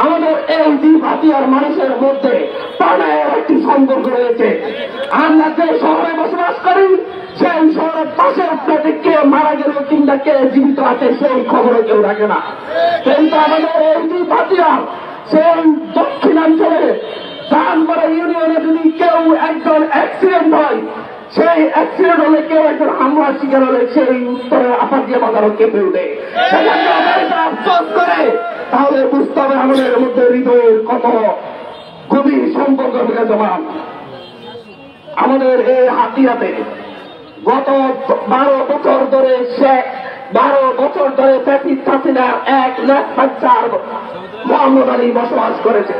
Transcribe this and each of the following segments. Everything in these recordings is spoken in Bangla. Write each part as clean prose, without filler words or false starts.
আমাদের এই দ্বীপ হাতিয়ার মানুষের মধ্যে প্রাণের একটি সম্পর্ক রয়েছে। আমরা যে শহরে বসবাস করি সেই শহরের পাশের ফ্ল্যাটে কে মারা গেল কিংবা কে জীবিত আছে সেই খবরও কেউ রাখে না। কিন্তু আমাদের এই দ্বীপ হাতিয়ার সেই দক্ষিণাঞ্চলে ধানবাড়া ইউনিয়নে যদি কেউ একজন অ্যাক্সিডেন্ট হয়, সেই অ্যাক্সিডেন্ট হলে কেউ একজন হামলার শিকার হলে সেই উত্তরে আপাত দিয়ে বাজারও কেঁপে উঠে আফসোস করে, তাহলে বুঝতে হবে আমাদের মধ্যে হৃদয়ের কত গভীর সম্পর্ক বিরাজমান। আমাদের এই হাতিয়াতে গত 12 বছর ধরে 12 বছর ধরে ফ্যাসিস্ট হাসিনার এক লেফট মোহাম্মদ আলী বসবাস করেছে।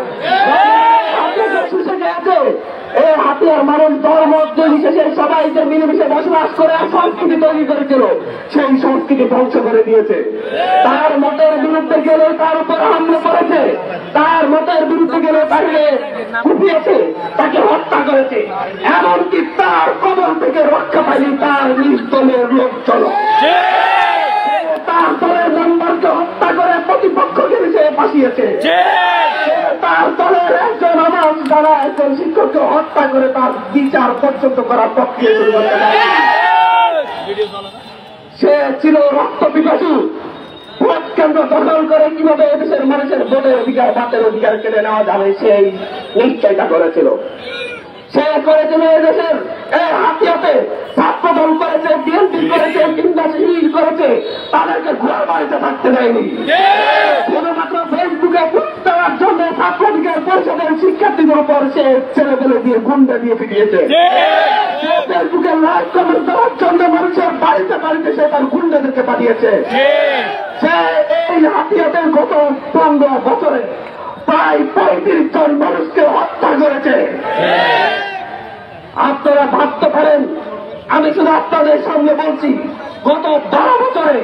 এই হাতিয়ার মানুষ ধর্ম নির্বিশেষে সবাই যে মিলেমিশে বসবাস করে সংস্কৃতি তৈরি করেছিল, সেই সংস্কৃতি ধ্বংস করে দিয়েছে। তার মতের বিরুদ্ধে গেলে তার উপর হামলা করেছে, তার মতের বিরুদ্ধে গেলে তাকে কুপিয়েছে, তাকে হত্যা করেছে। এমনকি তার কবল থেকে রক্ষা পায়নি তার নিজ দলের লোকজন। তার দলের মেম্বারকে হত্যা করে প্রতিপক্ষকে সে ফাঁসিয়েছে। তার দলের একজন আমার দ্বারা একজন শিক্ষককে হত্যা করে তার বিচার পর্যন্ত করার প্রক্রিয়া শুরু করতে পারে। সে ছিল রক্ত পিপাসু। ভোট কেন্দ্র দখল করে কিভাবে এদেশের মানুষের ভোটের অধিকার ভাতের অধিকার কেড়ে নেওয়া যাবে সেই নিশ্চয়তা করেছিল। সে করেছিল এদেশের হাতিয়াতে ছাত্রদল করেছে, বিএনপি করেছে, কিংবা শিবির করেছে, তাদেরকে ঘোরার বাড়িতে থাকতে দেয়নি। শুধুমাত্র ফেসবুকে পোস্ট দেওয়ার জন্য ছাত্রাধিকার পরিষদের শিক্ষার্থীদের উপর সে ছেলেপেলে দিয়ে গুন্ডা দিয়ে ফিরিয়েছে। ফেসবুকে লাইভ কমেন্ট দেওয়ার জন্য মানুষের বাড়িতে বাড়িতে সে তার গুন্ডাদেরকে পাঠিয়েছে। সে এই হাতিয়াতের গত 15 বছরে প্রায় 35 জন মানুষকে হত্যা করেছে। আপনারা ভাবতে পারেন, আমি শুধু আপনাদের সামনে বলছি, গত 12 বছরে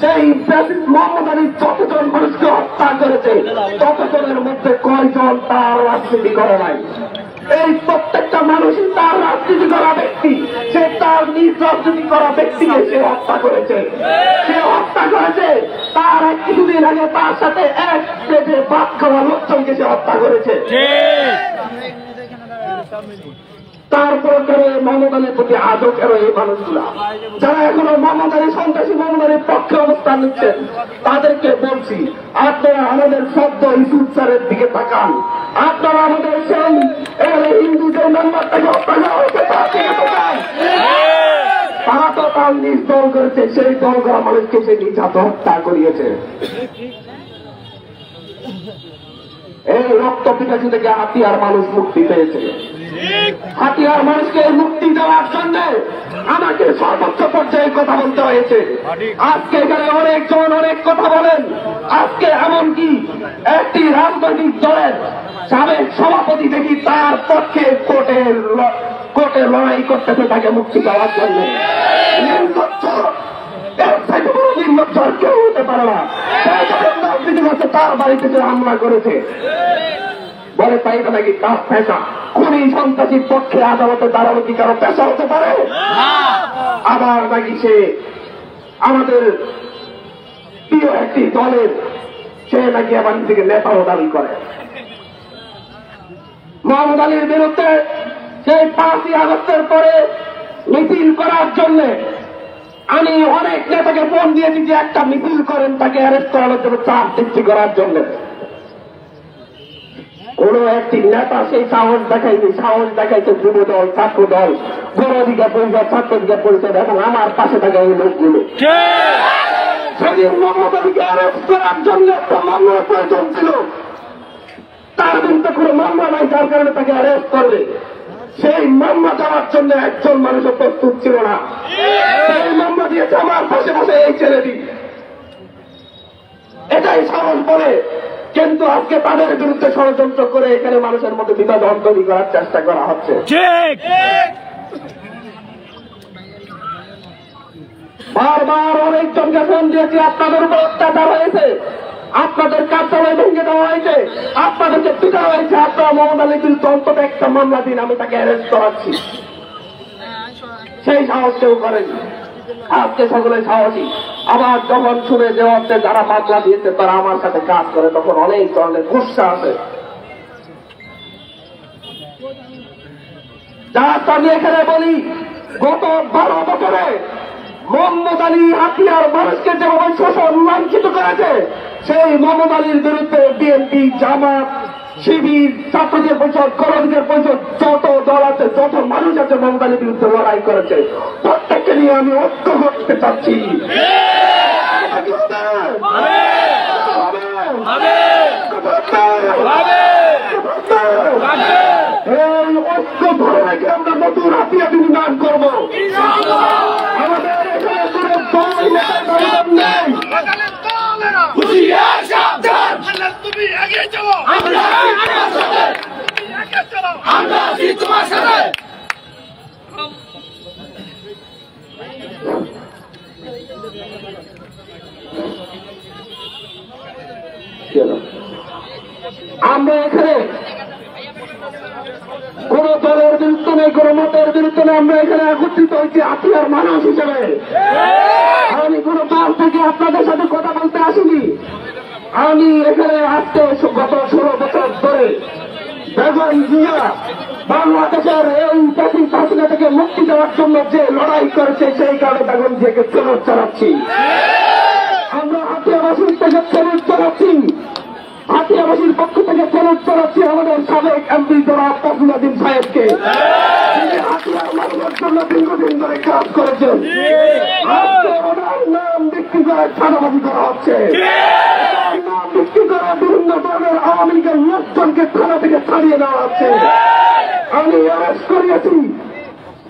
সেই ফ্যাসিস্ট মোহাম্মদ আলী যতজন মানুষকে হত্যা করেছে, ততজনের মধ্যে কয়জন তার রাজনীতি করে নাই? এই প্রত্যেকটা মানুষই তার রাজনীতি করা ব্যক্তি, সে তার নিজ রাজনীতি করা ব্যক্তিকে সে হত্যা করেছে। সে হত্যা করেছে তার কিছুদিন আগে তার সাথে এক প্লেটে ভাত খাওয়া লোকজনকে সে হত্যা করেছে। তারপর কেন মোহাম্মদ আলীর প্রতি আজও কেন এই মানুষগুলা যারা এখনো মোহাম্মদ আলী সন্ত্রাসী মোহাম্মদ আলীর পক্ষে অবস্থান নিচ্ছেন, তাদেরকে বলছি, আপনারা আমাদের শব্দ ইসুফ স্যারের দিকে তাকান। আপনারা আমাদের সেই হিন্দু যে মেম্বারটাকে হত্যা করা হয়েছে তার দিকে তাকান। তারা তো তার নিজ দল করেছে, সেই দল করা মানুষকে সে নিজ হাতে হত্যা করিয়েছে। এই রক্ত পিপাসু থেকে হাতিয়ার মানুষ মুক্তি পেয়েছে। হাতিয়ার মানুষকে মুক্তি দেওয়ার জন্য আমাকে সর্বোচ্চ পর্যায়ে কথা বলতে হয়েছে। আজকে এখানে অনেকজন অনেক কথা বলেন। আজকে এমনকি একটি রাজনৈতিক দলের সাবেক সভাপতি দেখি তার পক্ষে কোর্টে লড়াই করতেছে তাকে মুক্তি দেওয়ার জন্য। কেউ হতে পারে না। তার বাড়িতে হামলা করেছে বলে তাই নাকি তার পেশা। খুনি সন্ত্রাসীর পক্ষে আদালতে দাঁড়ানো কি কারো পেশা হতে পারে? আবার নাকি সে আমাদের প্রিয় একটি দলের সে নাকি আবার নিজেকে নেতাও দাবি করে। মোহাম্মদ আলীর বিরুদ্ধে সেই 5ই আগস্টের পরে মিছিল করার জন্য আমি অনেক নেতাকে ফোন দিয়েছি যে একটা মিছিল করেন, তাকে অ্যারেস্ট করানোর জন্য চাপ সৃষ্টি করার জন্য। কোন একটি নেতা সেই সাহস দেখাইছে। সাহস দেখাইছে যুব দল, ছাত্র দল, গণ অধিকার পরিষদ, ছাত্র অধিকার পরিষদ এবং আমার পাশে থাকা এই লোকগুলো। সেদিন মোহাম্মদ আলীকে অ্যারেস্ট করার জন্য একটা মামলার প্রয়োজন ছিল। তার বিরুদ্ধে কোনো মামলা নাই, যার কারণে তাকে অ্যারেস্ট করবে। সেই মামলা দেওয়ার জন্য একজন মানুষও প্রস্তুত ছিল না। সেই মামলা দিয়েছে আমার পাশে বসে এই ছেলেটি। এটাই সাহস বলে। কিন্তু আজকে তাদের বিরুদ্ধে ষড়যন্ত্র করে এখানে মানুষের মধ্যে বিভাজন তৈরি করার চেষ্টা করা হচ্ছে। বারবার অনেকজনকে ফোন দিয়েছি, আপনাদের উপর অত্যাচার হয়েছে, আপনাদের কার্যালয় ভেঙে দেওয়া হয়েছে, আপনাদেরকে পিটা হয়েছে, আপনারা মোহাম্মদ আলীর বিরুদ্ধে অন্তত একটা মামলা দিন, আমি তাকে অ্যারেস্ট করাচ্ছি। সেই সাহস কেউ করেনি। আজকে সকলে সাহসী। আবার যখন শুনে যে অর্থে যারা মামলা দিয়েছে তারা আমার সাথে কাজ করে, তখন অনেক ধরনের গুসা আছে। যা আমি এখানে বলি, গত 12 বছরে মোহাম্মদ আলী হাতিয়ার মানুষকে যেভাবে শোষণ লাঞ্ছিত করেছে, সেই মোহাম্মদ আলীর বিরুদ্ধে বিএনপি, জামাত, শিবির, ছাত্রদের পরিষদ, কলেজের পরিষদ, যত দল আছে, যত মানুষ আছে মোহাম্মদ আলীর বিরুদ্ধে লড়াই করেছে, প্রত্যেককে নিয়ে আমি ঐক্য করতে চাচ্ছি। এই ঐক্য ধরে রেখে আমরা নতুন হাতিয়া নির্মাণ করবো। আমাদের এখানে কোনো দল নেই। তুমি এগিয়ে চলো, আমরা আছি তোমার সাথে। আমরা এখানে কোন দলের বিরুদ্ধে নেই, কোন মতের বিরুদ্ধে নেই, আমরা এখানে একত্রিত হয়েছি হাতিয়ার মানুষ হিসেবে। আমি কোন দল থেকে আপনাদের সাথে কথা বলতে আসিনি। আমি এখানে আজকে গত 16 বছর ধরে বেগম জিয়া বাংলাদেশের এই জাতির শাসনা থেকে মুক্তি দেওয়ার জন্য যে লড়াই করেছে, সেই কারণে বেগম জিয়াকে সেলুট জানাচ্ছি। আমরা হাতিয়াবাসীর থেকে সেলুট জানাচ্ছি, হাতিয়াবাসীর পক্ষ থেকে সেলুট জানাচ্ছি আমাদের সাবেক এমপি জনাব ফজলুদ্দিন সাহেবকে। তিনি হাতিয়ার মানুষের জন্য দীর্ঘদিন ধরে কাজ করেছেন। আজকে ওনার নাম বিক্রি করে ছাড়াবাজি করা হচ্ছে, নাম বিক্রি করে বিভিন্ন ধরনের আওয়ামী লীগের লোকজনকে থানা থেকে ছাড়িয়ে নেওয়া হচ্ছে। আমি অ্যারেস্ট করিয়েছি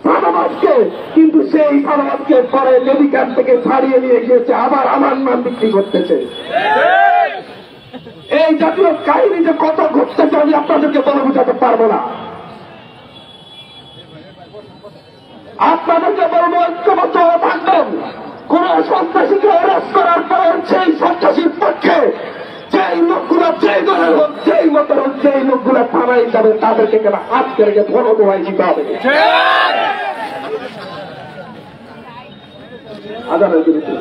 সাদাবাদকে, কিন্তু সেই সাদাবাদকে পরে লেডি ক্যাম্প থেকে ছাড়িয়ে নিয়ে গিয়েছে, আবার আমার নাম বিক্রি করতেছে। এই জাতীয় কাহিনী যে কত ঘটতেছে আমি আপনাদেরকে বলে বোঝাতে পারবো না। আপনাদেরকে বলবো ঐক্যবদ্ধ হয়ে থাকবেন। কোন সন্ত্রাসীকে অ্যারেস্ট করার পর সেই সন্ত্রাসীর পক্ষে যেই লোকগুলো, যেই দলের হোক, যেই মতের হোক, যেই লোকগুলো থানায় যাবে তাদেরকে কেন আজকে রেখে ধরো দোয়াই দিতে হবে। আদালত বিরুদ্ধে